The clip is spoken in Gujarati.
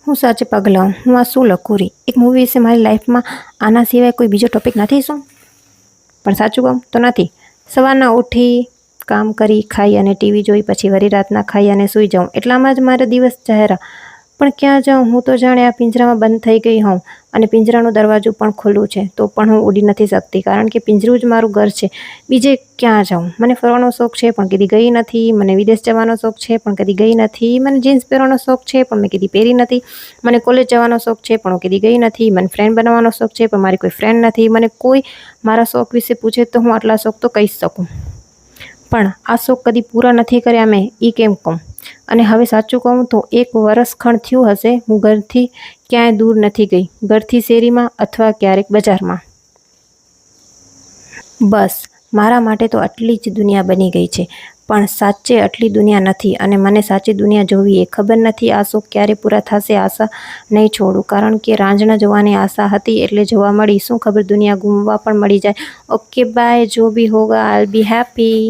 હું સાચે પગલાં હું આ શું લખું રહી એક મૂવી વિશે મારી લાઈફમાં આના સિવાય કોઈ બીજો ટોપિક નથી શું? પણ સાચું કહું તો નથી. સવારના ઉઠી કામ કરી ખાઈ અને ટીવી જોઈ પછી વળી રાતના ખાઈ અને સૂઈ જાઉં એટલામાં જ મારો દિવસ જાહેરા. પણ ક્યાં જાઉં હું તો જાણે આ પિંજરામાં બંધ થઈ ગઈ હોઉં અને પિંજરાનું દરવાજું પણ ખુલ્લું છે તો પણ હું ઉડી નથી શકતી કારણ કે પિંજરું જ મારું ઘર છે. બીજે ક્યાં જાઉં? મને ફરવાનો શોખ છે પણ કદી ગઈ નથી. મને વિદેશ જવાનો શોખ છે પણ કદી ગઈ નથી. મને જીન્સ પહેરવાનો શોખ છે પણ મેં કદી પહેરી નથી. મને કોલેજ જવાનો શોખ છે પણ હું કદી ગઈ નથી. મને ફ્રેન્ડ બનાવવાનો શોખ છે પણ મારી કોઈ ફ્રેન્ડ નથી. મને કોઈ મારા શોખ વિશે પૂછે તો હું આટલા શોખ તો કહી શકું પણ આ શોખ કદી પૂરા નથી કર્યા મેં એ કેમ કહું? અને હવે સાચું કહું તો 1 વરસ ખણ થયું હશે હું ઘરથી ક્યાંય દૂર નથી ગઈ. ઘરથી શેરીમાં અથવા ક્યારેક બજારમાં. બસ મારા માટે તો આટલી જ દુનિયા બની ગઈ છે. પણ સાચે આટલી દુનિયા નથી અને મને સાચી દુનિયા જોવી એ ખબર નથી આ શોખ ક્યારે પૂરા થશે. આશા નહીં છોડું કારણ કે રાંઝણા જોવાની આશા હતી એટલે જોવા મળી. શું ખબર દુનિયા ઘૂમવા પણ મળી જાય. Okay bye. જો ભી હોગા આઈ વિલ બી હેપી.